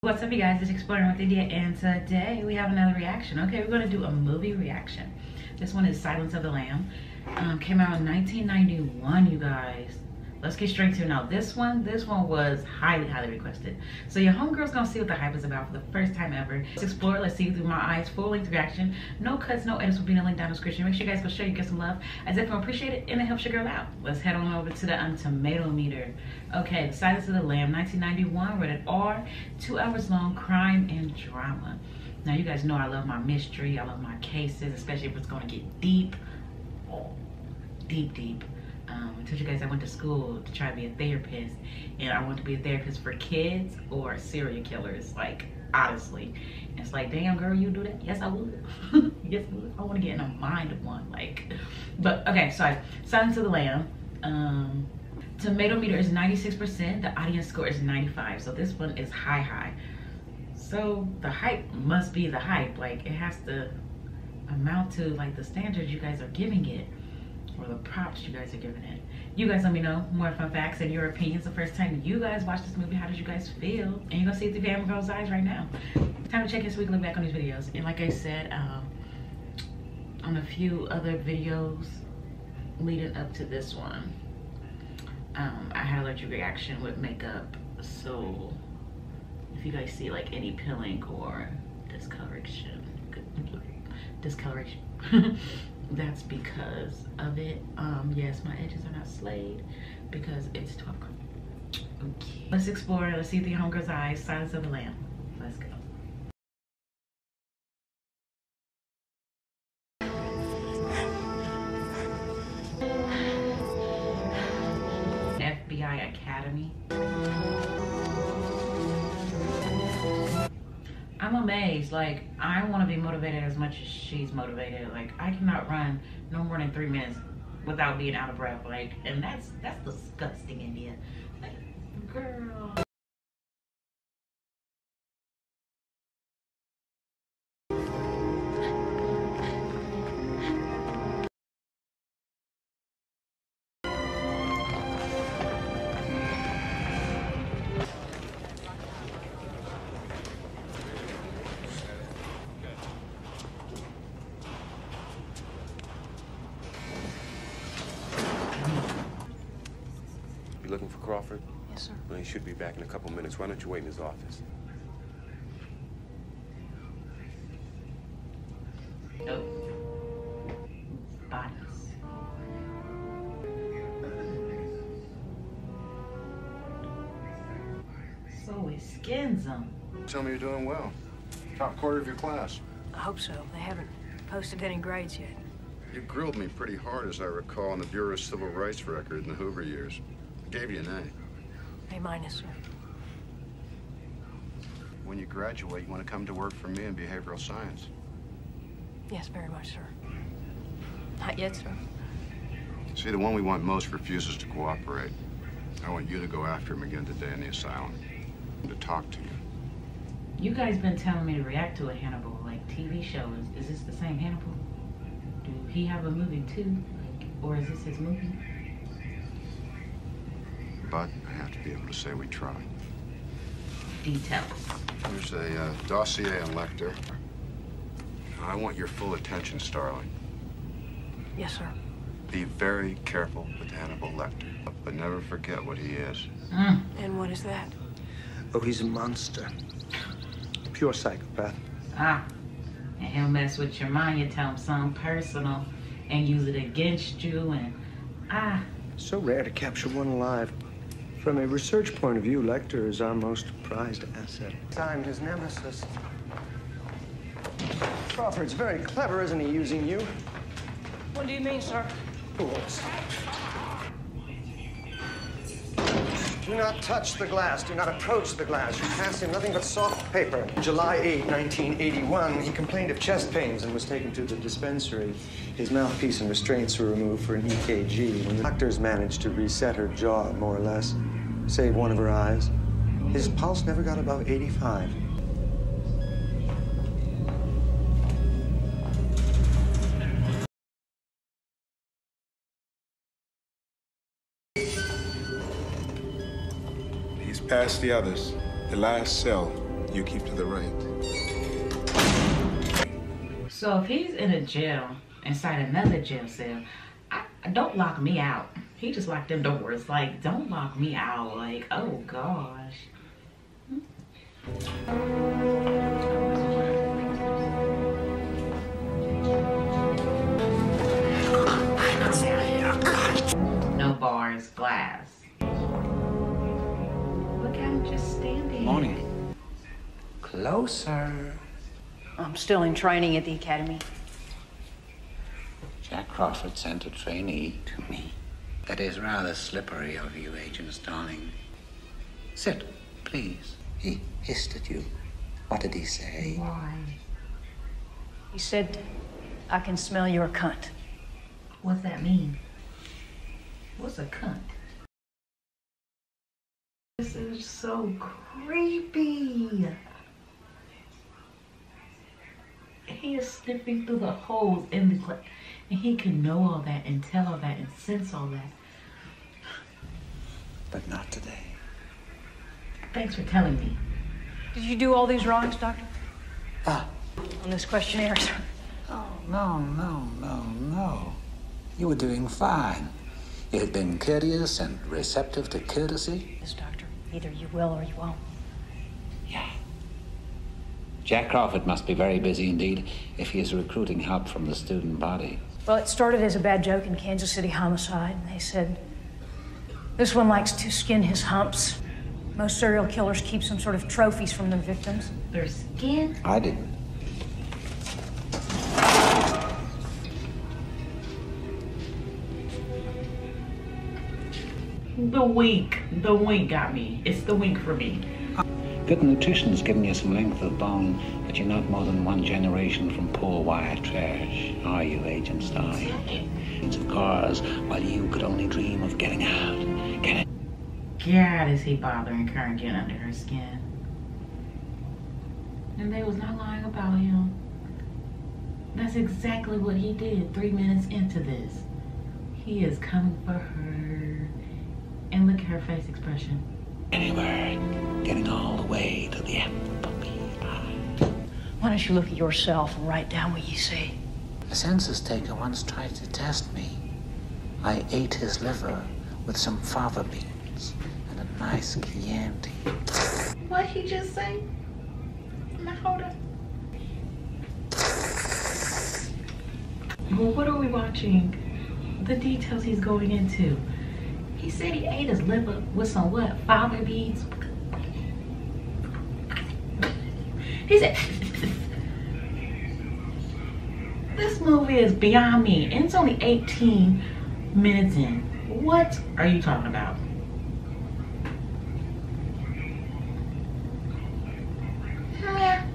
What's up, you guys? It's Exploring with India, and today we have another reaction. Okay, we're gonna do a movie reaction. This one is Silence of the Lamb. Came out in 1991, you guys. Let's get straight to it now. This one was highly requested. So your homegirl's gonna see what the hype is about for the first time ever. Let's explore, let's see through my eyes, full-length reaction. No cuts, no edits will be in the link down in the description. Make sure you guys go show you get some love. I definitely appreciate it, and it helps your girl out. Let's head on over to the tomato meter. Okay, The Silence of the Lamb, 1991, rated R, 2 hours long, crime and drama. Now you guys know I love my mystery, I love my cases, especially if it's gonna get deep. Oh, deep. I told you guys I went to school to try to be a therapist, and I want to be a therapist for kids or serial killers, like, honestly. And it's like, damn girl, you do that? Yes, I would. Yes, I would. I want to get in the mind of one, like. But okay, sorry. Silence of the Lamb. Tomato meter is 96%. The audience score is 95. So this one is high. So the hype must be the hype. Like, it has to amount to like the standards you guys are giving it, or the props you guys are giving it. You guys let me know more fun facts and your opinions the first time you guys watch this movie. How did you guys feel? And you're gonna see it through Family Girl's eyes right now. Time to check in so we can look back on these videos. And like I said, on a few other videos leading up to this one, I had an allergic reaction with makeup. So if you guys see like any peeling or discoloration, that's because of it. Yes, my edges are not slayed because it's 12 o'clock. Okay, let's explore. Let's see through your homegirl's eyes. Silence of the Lamb. Let's go. FBI Academy. I'm amazed. Like, I want to be motivated as much as she's motivated. Like, I cannot run no more than 3 minutes without being out of breath. Like, and that's disgusting, India. Like, girl. You looking for Crawford? Yes, sir. Well, he should be back in a couple minutes. Why don't you wait in his office? Oh. Bodies. So it skins them. Tell me you're doing well. Top quarter of your class. I hope so. They haven't posted any grades yet. You grilled me pretty hard, as I recall, on the Bureau of Civil Rights record in the Hoover years. I gave you an A. A-, sir. When you graduate, you want to come to work for me in behavioral science. Yes, very much, sir. Not yet, sir. See, the one we want most refuses to cooperate. I want you to go after him again today in the asylum. And to talk to you. You guys been telling me to react to a Hannibal, like TV shows. Is this the same Hannibal? Do he have a movie too? Like, or is this his movie? But I have to be able to say we tried. Details. There's a dossier on Lecter. I want your full attention, Starling. Yes, sir. Be very careful with Hannibal Lecter, but never forget what he is. And what is that? Oh, he's a monster. A pure psychopath. And he'll mess with your mind. You tell him something personal and use it against you, and So rare to capture one alive. From a research point of view, Lecter is our most prized asset. I'm his nemesis. Crawford's very clever, isn't he, using you? What do you mean, sir? Fools. Do not touch the glass. Do not approach the glass. You pass him nothing but soft paper. July 8, 1981, he complained of chest pains and was taken to the dispensary. His mouthpiece and restraints were removed for an EKG. When the doctors managed to reset her jaw, more or less, save one of her eyes, his pulse never got above 85. He's past the others. The last cell. You keep to the right. So if he's in a jail inside another jail cell, don't lock me out. He just locked them doors. Like, don't lock me out. Like, oh gosh. No bars, glass. Look at him just standing. Morning. Closer. I'm still in training at the academy. Jack Crawford sent a trainee to me. That is rather slippery of you, Agent Starling. Sit, please. He hissed at you. What did he say? Why? He said, I can smell your cunt. What's that mean? What's a cunt? This is so creepy. He is sniffing through the holes in the glass, and he can know all that and tell all that and sense all that. But not today. Thanks for telling me. Did you do all these drawings, Doctor? Ah. On this questionnaire, sir? Oh, no. You were doing fine. You had been courteous and receptive to courtesy. Yes, Doctor. Either you will or you won't. Yeah. Jack Crawford must be very busy indeed if he is recruiting help from the student body. Well, it started as a bad joke in Kansas City homicide. And they said, this one likes to skin his humps. Most serial killers keep some sort of trophies from their victims. Their skin? I didn't. The wink got me. It's the wink for me. Good nutrition's giving you some length of bone, but you're not more than one generation from poor wire trash, are you, Agent Starling? Of cars, while you could only dream of getting out. God, is he bothering her and getting under her skin. And they was not lying about him. That's exactly what he did 3 minutes into this. He is coming for her. And look at her face expression. Anywhere, getting all the way to the end, puppy. Why don't you look at yourself and write down what you see? A census taker once tried to test me. I ate his liver with some fava beans and a nice Chianti. What'd he just say? Now hold up. Well, what are we watching? The details he's going into. He said he ate his liver with some what? Fava beans? He said, this movie is beyond me. And it's only 18 minutes in. What are you talking about? Yeah.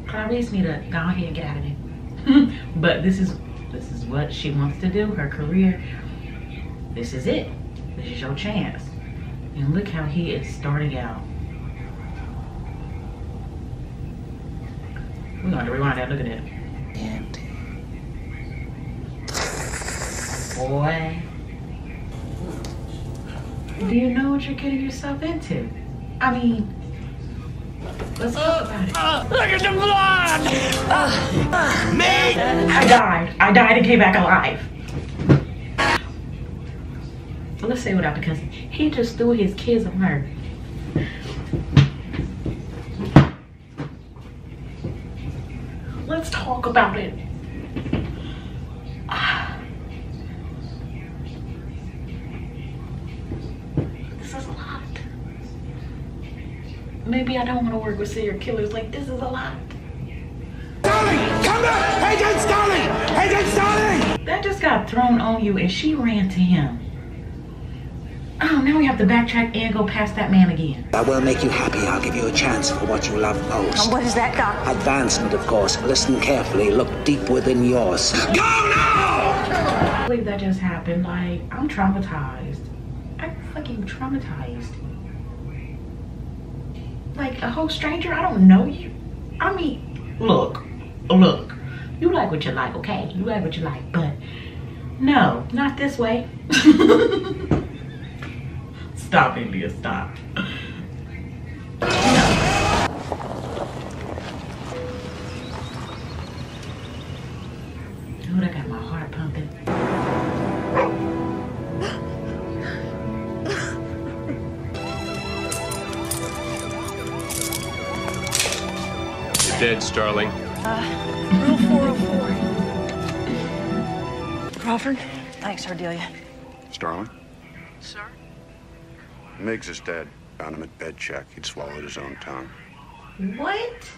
Clarice need to go ahead and get out of there. But this is what she wants to do, her career. This is it. This is your chance. And look how he is starting out. We're going to rewind that. Look at that. Chianti. Boy. Do you know what you're getting yourself into? I mean, let's talk about it. Look at the blood! Me! I died and came back alive. Let's say without the cussing. He just threw his kids on her. Let's talk about it. This is a lot. Maybe I don't want to work with serial killers. Like, this is a lot. Starling! Come back! Agent Starling! Agent Starling! That just got thrown on you and she ran to him. Oh, now we have to backtrack and go past that man again. I will make you happy. I'll give you a chance for what you love most. What is that, Doc? Advancement, of course. Listen carefully. Look deep within yours. Go now! I believe that just happened. Like, I'm traumatized. I'm fucking traumatized. Like, a whole stranger, I don't know you. I mean, look. You like what you like, okay? You like what you like, but no, not this way. Stop, India, stop. dead, Starling? Rule 404. Crawford? Thanks, Ardelia. Starling? Sir? Miggs is dead. Found him at bed check. He'd swallowed his own tongue. What?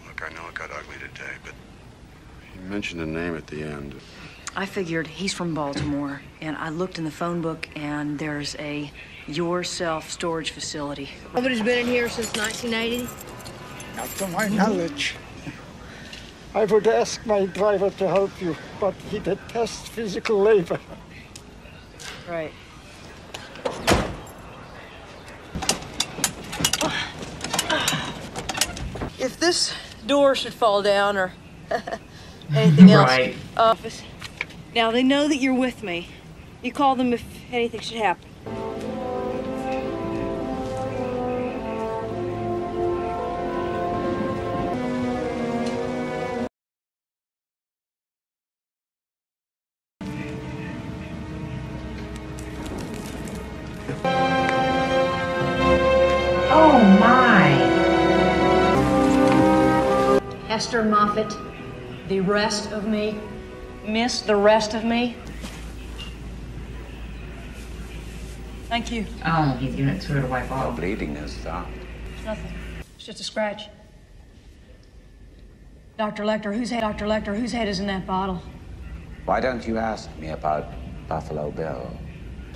Look, I know it got ugly today, but he mentioned a name at the end. I figured he's from Baltimore, and I looked in the phone book, and there's a yourself storage facility. Nobody's been in here since 1980? Not to my knowledge. I would ask my driver to help you, but he detests physical labor. Right. If this door should fall down or anything else, Right. office. Now they know that you're with me. You call them if anything should happen. Oh my. Hester Moffat, the rest of me. Miss the rest of me. Thank you. Oh, he's giving it to her to wipe The off. bleeding has stopped. It's nothing. It's just a scratch. Dr. Lecter, whose head is in that bottle? Why don't you ask me about Buffalo Bill?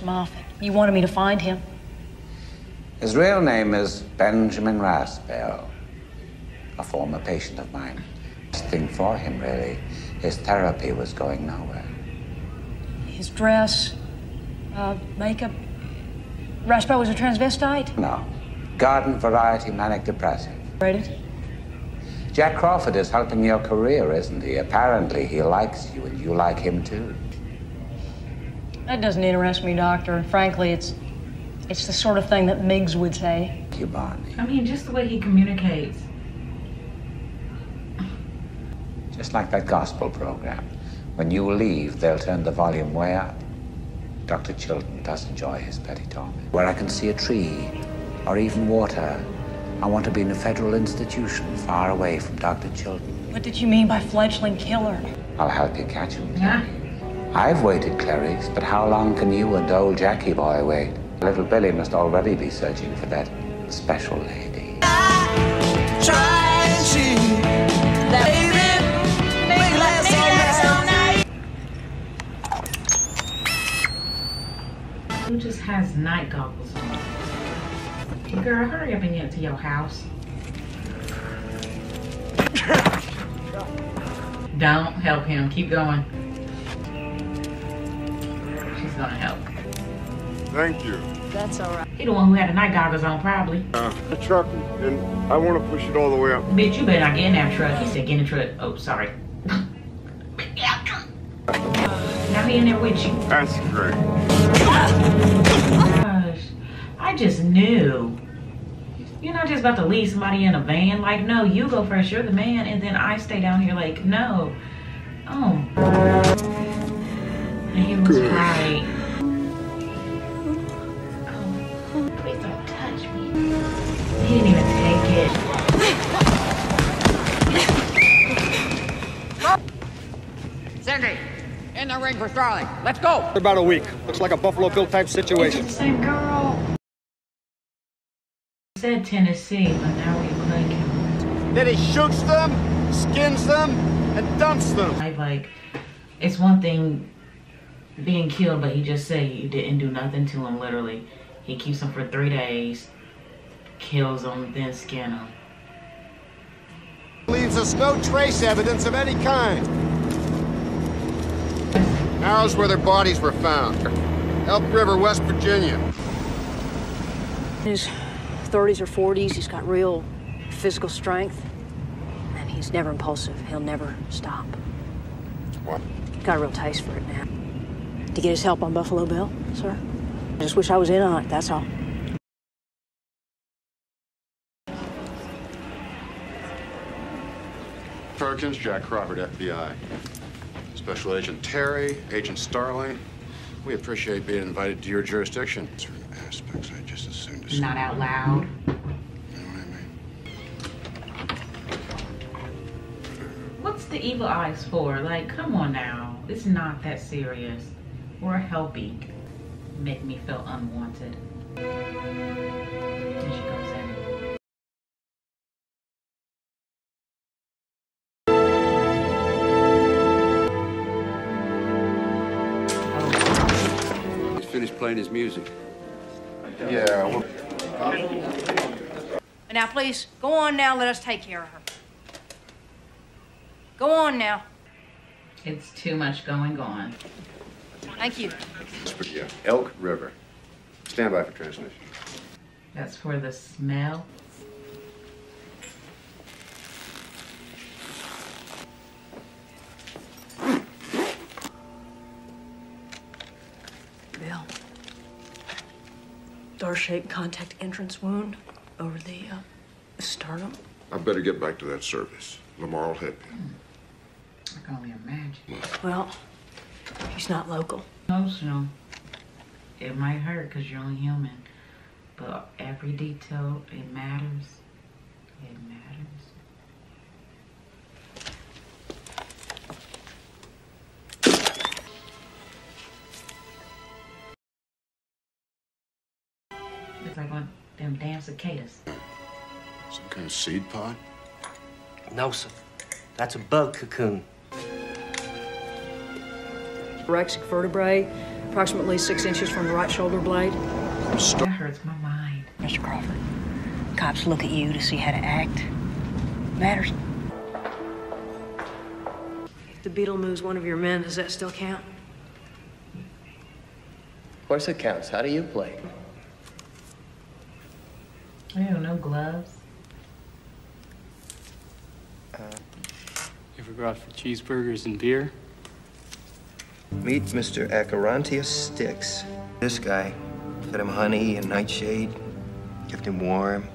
Moffat. You wanted me to find him. His real name is Benjamin Rasbell, a former patient of mine. Best thing for him, really. His therapy was going nowhere. His dress, makeup. Rasbell was a transvestite? No. Garden variety manic depressive. Rated? Jack Crawford is helping your career, isn't he? Apparently he likes you and you like him too. That doesn't interest me, Doctor. And frankly, it's the sort of thing that Miggs would say. You, Barney. I mean, just the way he communicates. Just like that gospel program. When you leave, they'll turn the volume way up. Dr. Chilton does enjoy his petty torment. Where I can see a tree, or even water, I want to be in a federal institution far away from Dr. Chilton. What did you mean by fledgling killer? I'll help you catch him. Yeah. I've waited, Clarice, but how long can you and old Jackie boy wait? Little Billy must already be searching for that special lady. Who just has night goggles on? Girl, hurry up and get to your house. Don't help him. Keep going. She's gonna help. Thank you. That's all right. He the one who had the night goggles on, probably. The truck, and I want to push it all the way up. Bitch, you better not get in that truck. He said get in the truck. Oh, sorry. Now he in there with you. That's great. Gosh, I just knew. You're not just about to leave somebody in a van. Like, no, you go first. You're the man, and then I stay down here. Like, no. Oh. And he was right. Oh, please don't touch me. He didn't even take it. Cindy, in the ring for Starling. Let's go. About a week. Looks like a Buffalo Bill type situation. It's the same girl. Said Tennessee, but now we like him. Then he shoots them, skins them, and dumps them. Like, it's one thing being killed, but he just said you didn't do nothing to him, literally. He keeps him for 3 days, kills him, then skin him. Leaves us no trace evidence of any kind. Now's where their bodies were found. Elk River, West Virginia. In his 30s or 40s, he's got real physical strength, and he's never impulsive. He'll never stop. What? Got a real taste for it now. To get his help on Buffalo Bill, sir? I just wish I was in on it, that's all. Perkins, Jack Crawford, FBI. Special Agent Terry, Agent Starling. We appreciate being invited to your jurisdiction. Certain aspects I just assumed to Not out loud. You know what I mean? evil eyes for? Like, come on now. It's not that serious. We're helping. Make me feel unwanted. And she goes in. He's finished playing his music. Yeah. Now, please, go on now. Let us take care of her. Go on now. It's too much going on. Thank you. Yeah. Elk River. Stand by for transmission. That's for the smell. Bill. Star-shaped contact entrance wound over the sternum. I better get back to that service. Lamar will help you. I can only imagine. Well, he's not local. Emotional. It might hurt because you're only human. But every detail, it matters. It matters. It's like one of them damn cicadas. Some kind of seed pod? No, sir. That's a bug cocoon. Thoracic vertebrae, approximately 6 inches from the right shoulder blade. That hurts my mind. Mr. Crawford, cops look at you to see how to act. Matters. If the beetle moves one of your men, does that still count? Of course it counts. How do you play? Ew, no gloves. You ever go out for cheeseburgers and beer? Meet Mr. Acherontius Styx. This guy fed him honey and nightshade, kept him warm.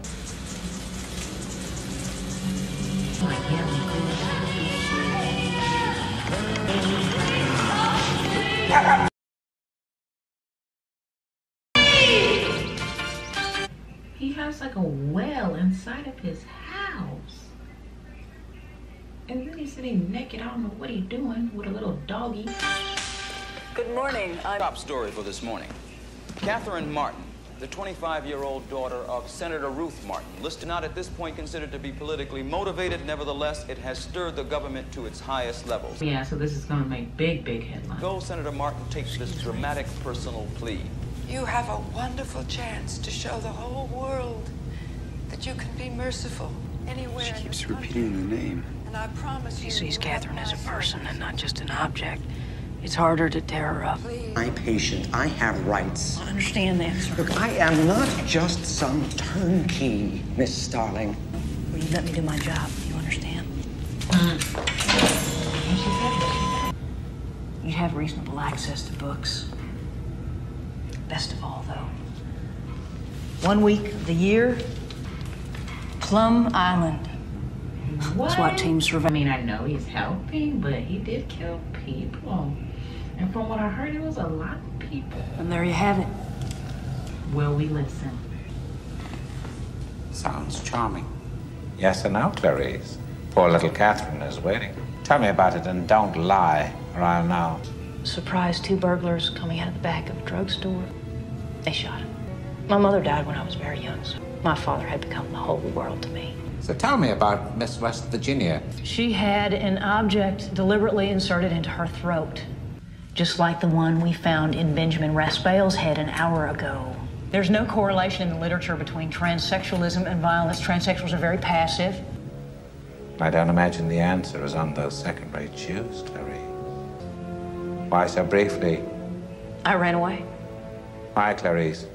He has like a well inside of his house. And then he's sitting naked. I don't know what he's doing with a little doggy. Good morning. Top story for this morning. Catherine Martin, the 25-year-old daughter of Senator Ruth Martin, listed not at this point considered to be politically motivated. Nevertheless, it has stirred the government to its highest levels. Yeah, so this is going to make big, big headlines. Go, Senator Martin takes this dramatic personal plea. You have a wonderful chance to show the whole world that you can be merciful anywhere. She keeps repeating the name. And I promise you. He sees Catherine as a person and not just an object. It's harder to tear her up. I'm patient. I have rights. I understand that, sir. Look, I am not just some turnkey, Miss Starling. Will you let me do my job? You understand? You have reasonable access to books. Best of all, though, 1 week of the year, Plum Island. What? SWAT team survey. I mean, I know he's helping, but he did kill people. And from what I heard, it was a lot of people. And there you have it. Will we listen? Sounds charming. Yes and no, Clarice. Poor little Catherine is waiting. Tell me about it and don't lie, or I'll know. Surprised 2 burglars coming out of the back of a drugstore. They shot him. My mother died when I was very young, so my father had become the whole world to me. So tell me about Miss West Virginia. She had an object deliberately inserted into her throat, just like the one we found in Benjamin Raspail's head an hour ago. There's no correlation in the literature between transsexualism and violence. Transsexuals are very passive. I don't imagine the answer is on those second-rate shoes, Clarice. Why so briefly? I ran away. Why, Clarice?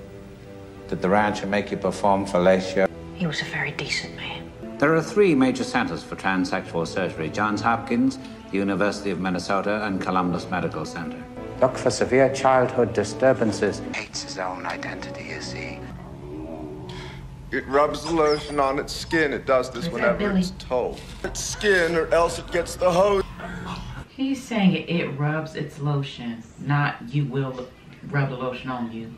Did the rancher make you perform fellatio? He was a very decent man. There are 3 major centers for transsexual surgery: Johns Hopkins, the University of Minnesota, and Columbus Medical Center. Look for severe childhood disturbances. Hates his own identity, you see. It rubs the lotion on its skin. It does this whenever it's told. Its skin, or else it gets the hose. He's saying it rubs its lotion, not you will rub the lotion on you.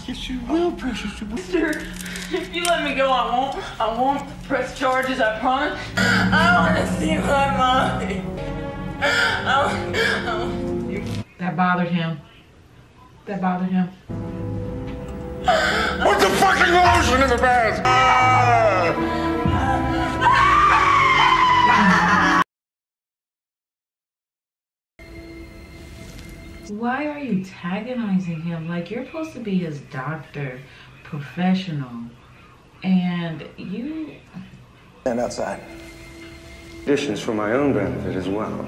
Yes, you will, precious. You will. Sir, if you let me go, I won't press charges, I promise. I want to see my mommy. That bothered him. That bothered him. Put the fucking lotion in the bath! Why are you antagonizing him? Like, you're supposed to be his doctor, professional, and you... Stand outside. Conditions for my own benefit as well.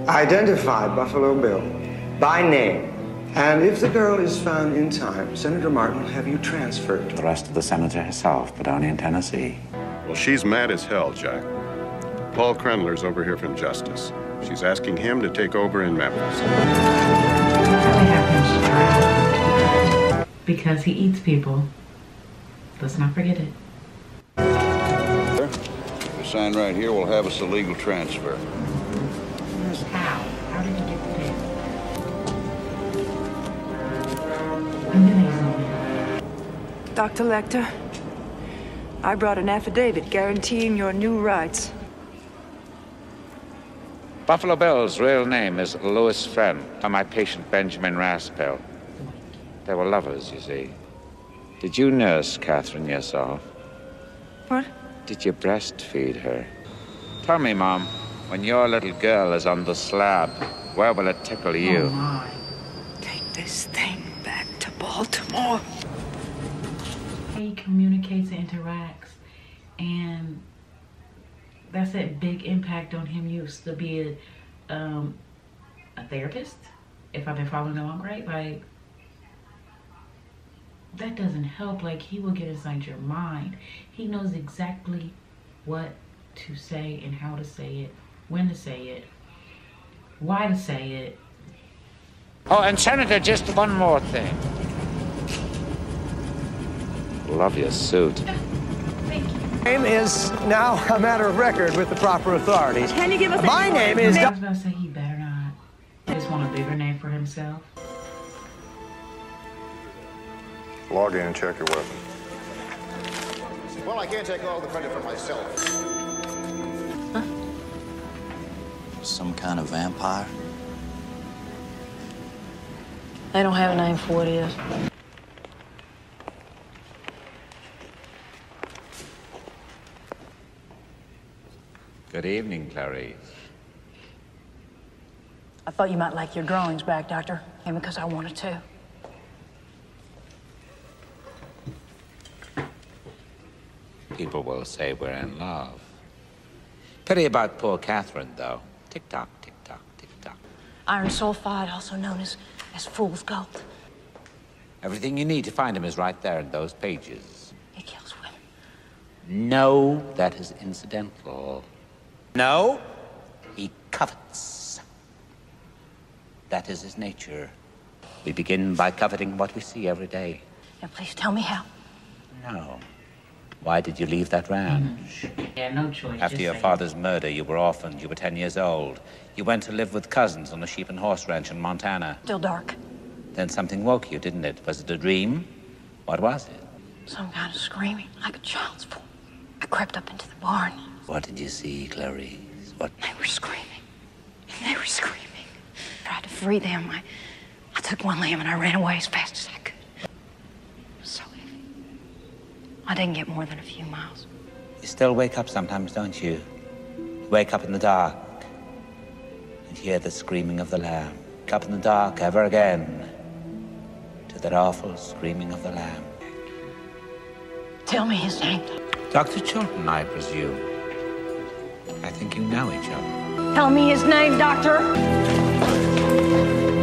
Identify Buffalo Bill by name. And if the girl is found in time, Senator Martin will have you transferred. The rest of the senator herself, but only in Tennessee. Well, she's mad as hell, Jack. Paul Krendler's over here from Justice. She's asking him to take over in Memphis. Because he eats people. Let's not forget it. If you sign right here, we'll have us a legal transfer. How? How did you get the pen? Dr. Lecter, I brought an affidavit guaranteeing your new rights. Buffalo Bill's real name is Louis Friend, and my patient Benjamin Raspel. They were lovers, you see. Did you nurse Catherine yourself? What? Did you breastfeed her? Tell me, Mom, when your little girl is on the slab, where will it tickle you? Oh my. Take this thing back to Baltimore. He communicates and interacts, and that's a big impact on him. He used to be a therapist, if I've been following along right. Like, that doesn't help. Like, he will get inside your mind. He knows exactly what to say and how to say it, when to say it, why to say it. Oh, and Senator, just one more thing. Love your suit. Thank you. Name is now a matter of record with the proper authorities. Can you give us My name is... I was about to say he better not. He just want a bigger name for himself. Log in and check your weapon. Well, I can't take all the credit for myself. Huh? Some kind of vampire? They don't have a name for what it is. Good evening, Clarice. I thought you might like your drawings back, Doctor. And because I wanted to. People will say we're in love. Pity about poor Catherine, though. Tick-tock, tick-tock, tick-tock. Iron sulfide, also known as fool's gold. Everything you need to find him is right there in those pages. He kills women. No, that is incidental. No, he covets. That is his nature. We begin by coveting what we see every day. Now, please tell me how. No. Why did you leave that ranch? Yeah, no choice. After your father's murder, you were orphaned. You were 10 years old. You went to live with cousins on a sheep and horse ranch in Montana. Still dark. Then something woke you, didn't it? Was it a dream? What was it? Some kind of screaming, like a child's voice. I crept up into the barn. What did you see, Clarice? What? They were screaming. They were screaming. I tried to free them. I took one limb and I ran away as fast as I could. It was so heavy. I didn't get more than a few miles. You still wake up sometimes, don't you? You wake up in the dark and hear the screaming of the lamb. Wake up in the dark ever again to that awful screaming of the lamb. Tell me his name. Dr. Chilton, I presume. I think you know each other. Tell me his name, Doctor.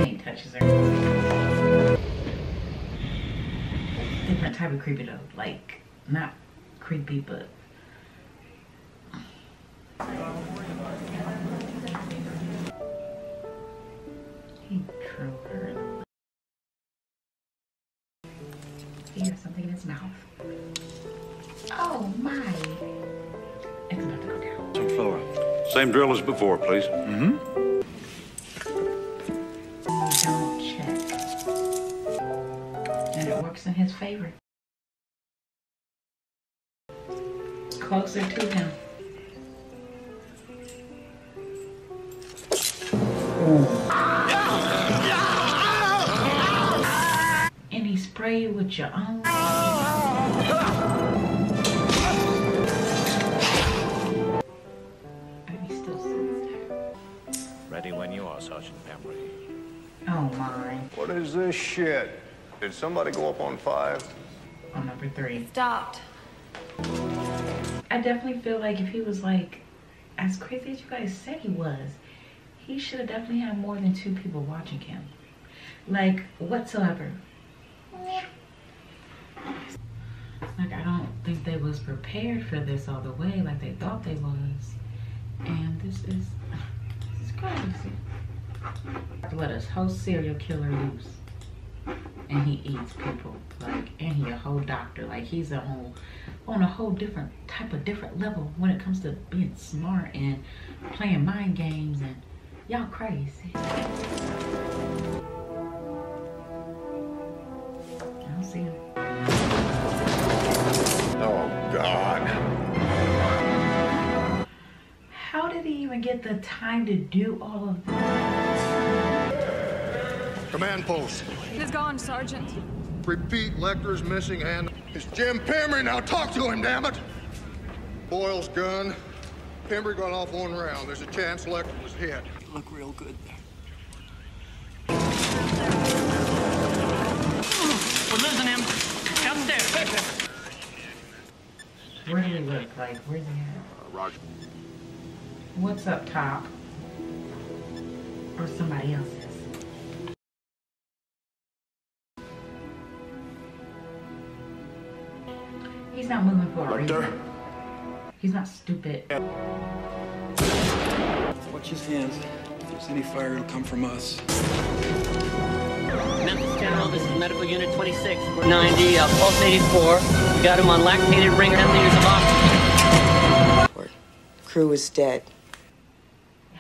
He touches her. Different type of creepy though. Like, not creepy, but he drew her. He has something in his mouth. Oh my. It's about to go down. Some floor. Same drill as before, please. Mm-hmm. Don't check. And it works in his favor. Closer to him. And he spray you with your own. And he still sits there. Ready when you are, Sergeant Pembry. Oh my. What is this shit? Did somebody go up on 5? On number 3. Stopped. I definitely feel like if he was like as crazy as you guys said he was, he should have definitely had more than 2 people watching him. Like, whatsoever. Like, I don't think they was prepared for this all the way like they thought they was. And this is crazy. Let us whole serial killer loose. And he eats people. Like, and he a whole doctor. Like, he's on a whole different level when it comes to being smart and playing mind games, and y'all crazy. I don't see him. Oh, God. How did he even get the time to do all of that? Command post. He's gone, Sergeant. Repeat, Lecter's missing and it's Jim Pembry. Now talk to him, damn it. Boyle's gun. Pembry got off 1 round. There's a chance Lecter was hit. You look real good there. We're losing him. Downstairs. Where do he look like? Where's he at? Roger. What's up top? Or somebody else's? He's not moving for a reason. He's not stupid. Watch his hands. If there's any fire, it'll come from us. Memphis General, this is Medical Unit 26. We're 90, pulse 84. We got him on lactated ringer, 10 liters of oxygen. Crew is dead.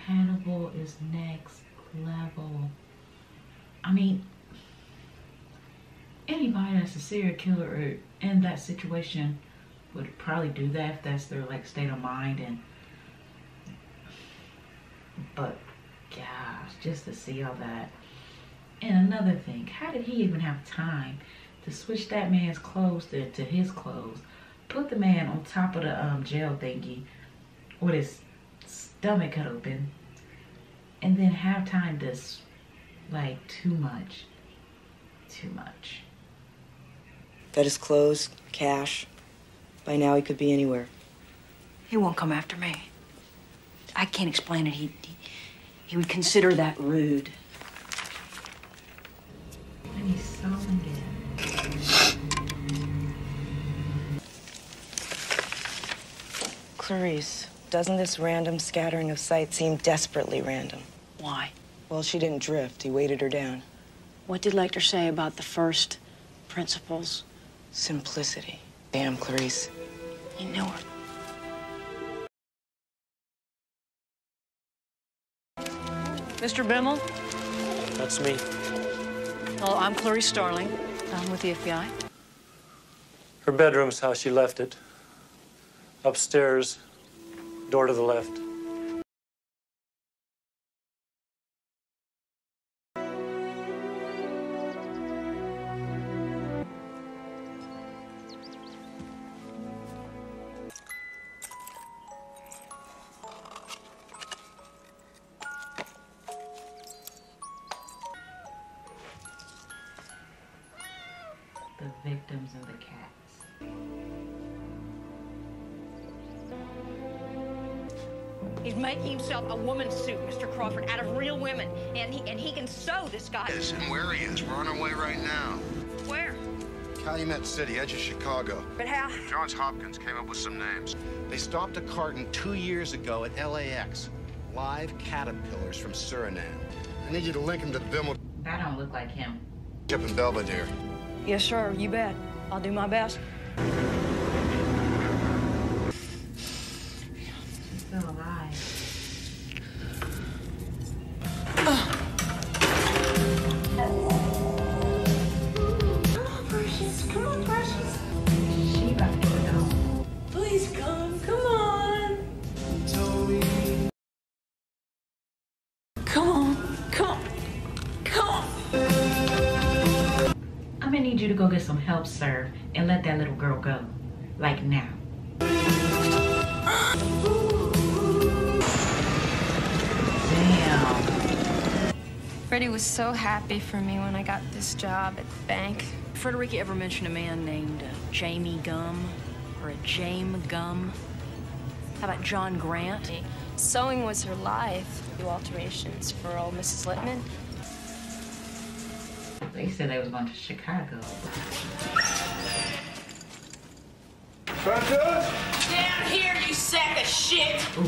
Hannibal is next level. I mean, anybody that's a serial killer or in that situation would probably do that if that's their like state of mind. And but gosh, just to see all that. And another thing, how did he even have time to switch that man's clothes to his clothes, put the man on top of the jail thingy with his stomach cut open, and then have time to, like, too much. Got his clothes, cash. By now he could be anywhere. He won't come after me. I can't explain it. He would consider that rude. And he's selling it. Clarice, doesn't this random scattering of sight seem desperately random? Why? Well, she didn't drift. He weighted her down. What did Lecter say about the first principles? Simplicity. Damn, Clarice. You knew her. Mr. Bimmel? That's me. Well, I'm Clarice Starling. I'm with the FBI. Her bedroom's how she left it. Upstairs, door to the left. The victims and the cats. He's making himself a woman's suit, Mr. Crawford, out of real women. And he can sew, this guy. Yes, and where he is. We're on our way right now. Where? Calumet City, edge of Chicago. But how? Johns Hopkins came up with some names. They stopped a carton 2 years ago at LAX. Live caterpillars from Suriname. I need you to link him to the Bimmel That don't look like him. ship in Belvedere. Yes, sir, you bet. I'll do my best. She's still alive. Come on, Precious. She about to get it out. Please come. Come on. Come on. you to go get some help, sir, and let that little girl go. Like now. Damn. Freddie was so happy for me when I got this job at the bank. Frederica ever mentioned a man named Jamie Gum or a Jame Gum? How about John Grant? Sewing was her life. Do alterations for old Mrs. Littman. They said they was going to Chicago. Down here, you sack of shit! Put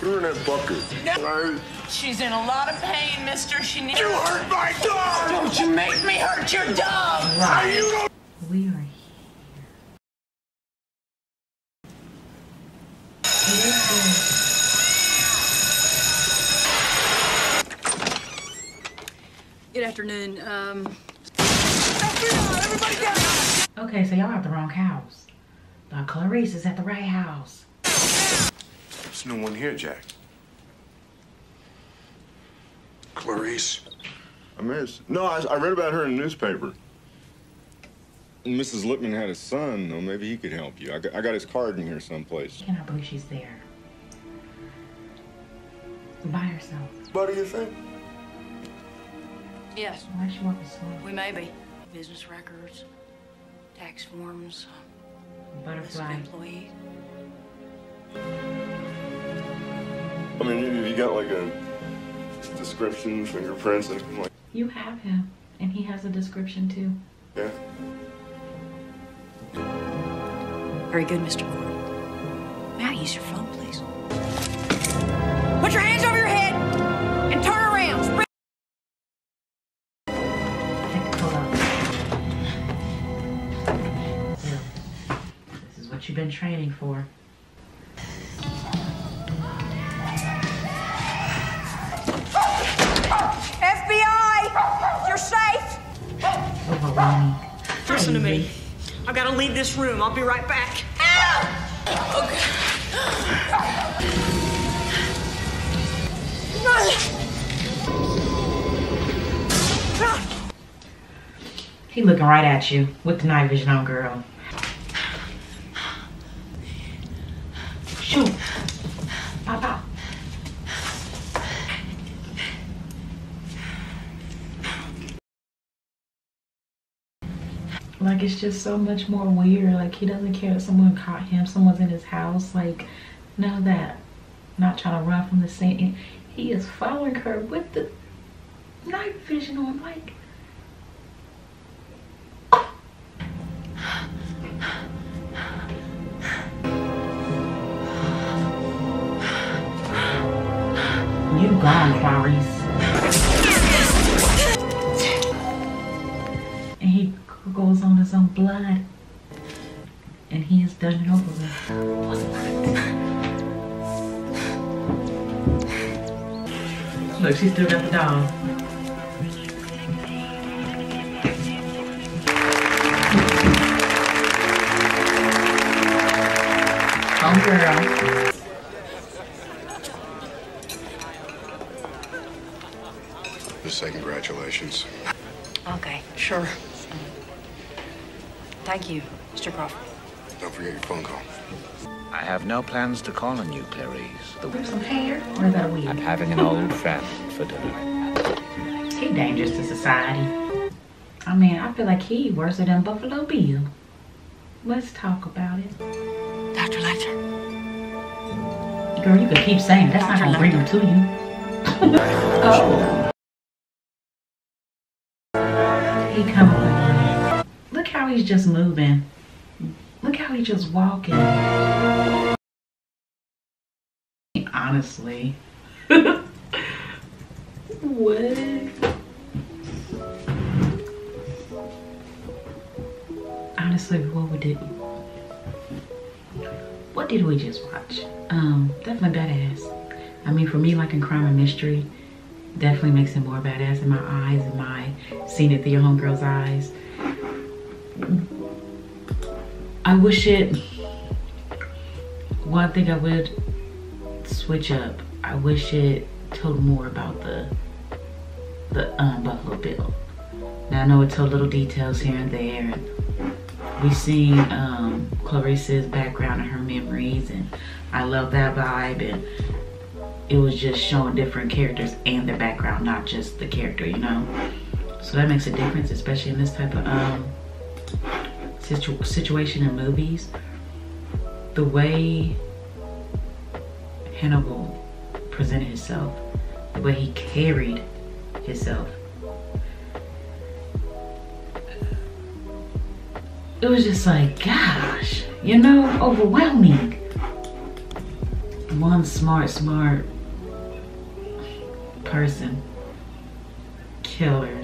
her in that bucket. No. She's in a lot of pain, mister. She needs... You hurt my dog! Don't you make me hurt your dog! Right. We are Good afternoon. Everybody get out! Okay, so y'all at the wrong house. But Clarice is at the right house. There's no one here, Jack. Clarice. No, I read about her in the newspaper. Mrs. Lippman had a son, though. Maybe he could help you. I got his card in here someplace. I cannot believe she's there. By herself. What do you think? Yes. Why is she walking slow? We may be. Business records, tax forms, Butterfly. employee. I mean, have you got like a description, fingerprints, anything like? You have him, and he has a description too. Yeah. Very good, Mr. Gordon. May I use your phone, please? Put your hands over your head and turn around. This is what you've been training for. FBI! You're safe! Overwhelming. Listen to me. I've got to leave this room. I'll be right back. He looking right at you with the night vision on, girl. Shoot. Pop out. Like, it's just so much more weird. Like, he doesn't care that someone caught him, someone's in his house. Like, none of that. Not trying to run from the scene. He is following her with the night vision on. Like, you gone, Clarice. And he goes on his own blood. And he has done it over with. Look, she still got the dog. Oh, girl. Just say congratulations. Okay, sure. Thank you, Mr. Crawford. Don't forget your phone call. I have no plans to call on you, Clarice. There's some hair, or is that a wig? I'm having an old friend for dinner. He dangerous to society. I mean, I feel like he worse than Buffalo Bill. Let's talk about it. Dr. Lecter. Girl, you could keep saying that's not gonna bring him to you. Oh. He coming with me. Look how he's just moving. Look how he's just walking. Honestly. What? Honestly, what did we just watch? Definitely badass. I mean, for me, like in crime and mystery, definitely makes it more badass in my eyes, and my seeing it through your homegirl's eyes. I wish it. One thing I would switch up. I wish it told more about the Buffalo Bill. Now I know it told little details here and there. And we seen Clarice's background and her memories, and I love that vibe. And it was just showing different characters and their background, not just the character, you know. So that makes a difference, especially in this type of situation in movies. The way Hannibal presented himself, the way he carried himself, it was just like, gosh, you know, overwhelming. One smart person, killer.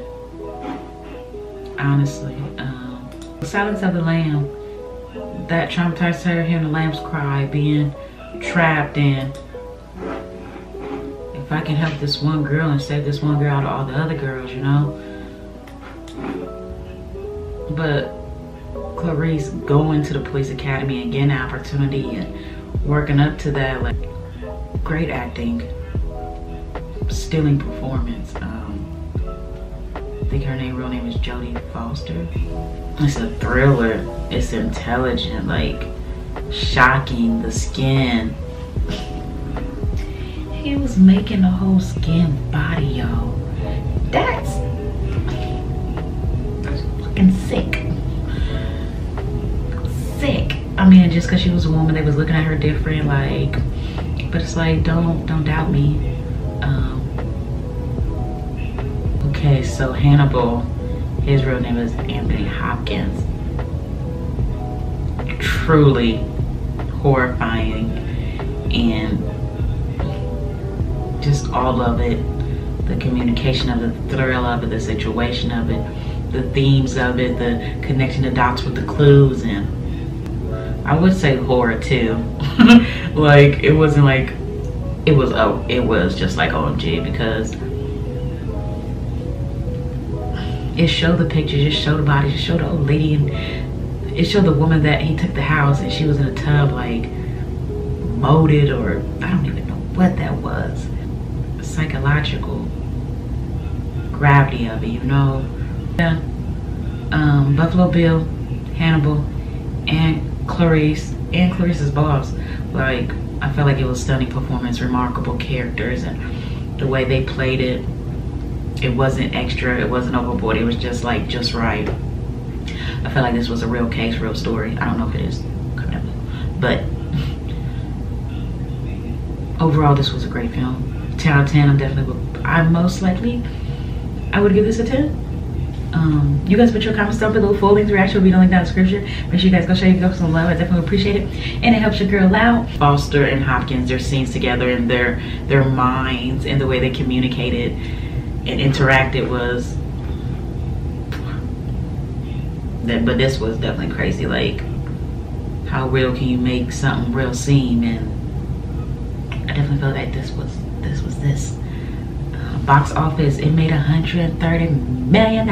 Honestly, Silence of the Lamb, that traumatized her, hearing the lambs cry, being trapped in. If I can help this one girl and save this one girl out of all the other girls, you know. But Clarice going to the police academy and getting an opportunity and working up to that, like, great acting, stilling performance. I think her real name is Jodie Foster. It's a thriller. It's intelligent, like shocking. The skin. He was making a whole skin body, y'all. That's fucking sick. Sick. I mean, just because she was a woman, they was looking at her different, like. But it's like, don't doubt me. Okay, so Hannibal, his real name is Anthony Hopkins. Truly horrifying, and just all of it, the communication of it, the thrill of it, the situation of it, the themes of it, the connecting the dots with the clues, and I would say horror too. Like, it wasn't like, it was just like OMG, because it showed the pictures, it showed the body, it showed the old lady, and it showed the woman that he took the house and she was in a tub, like molded, or I don't even know what that was. Psychological gravity of it, you know. Yeah. Buffalo Bill, Hannibal, and Clarice's boss. Like, I felt like it was stunning performance, remarkable characters, and the way they played it. It wasn't extra, it wasn't overboard, it was just like, just right. I felt like this was a real case, real story. I don't know if it is, but overall this was a great film. 10 out of 10, I would give this a 10. You guys put your comments down below. Full length reaction will be linked down in the description. Make sure you guys go show your girls some love. I definitely appreciate it, and it helps your girl out. Foster and Hopkins, their scenes together and their minds and the way they communicated and interacted was that. But this was definitely crazy. Like, how real can you make something real seem? And I definitely felt like this was this. Box office, it made $130 million.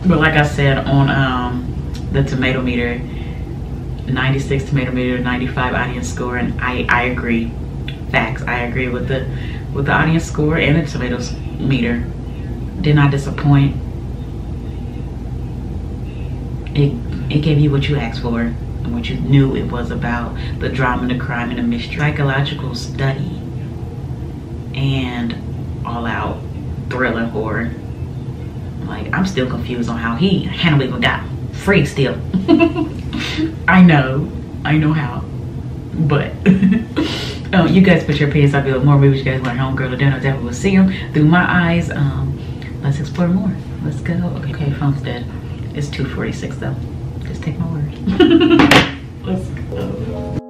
But like I said, on the tomato meter, 96 tomato meter, 95 audience score, and I agree. Facts. I agree with the audience score and the tomatoes meter. Did not disappoint. It gave you what you asked for and what you knew it was about. The drama, the crime, and the mystery. Psychological study and all out thriller horror. Like, I'm still confused on how Hannibal even got free still. I know how, but you guys put your opinions out below. More movies you guys want homegirl to do, I definitely will see them through my eyes. Let's explore more. Let's go. Okay, phone's dead. It's 2:46 though. Just take my word. Let's go.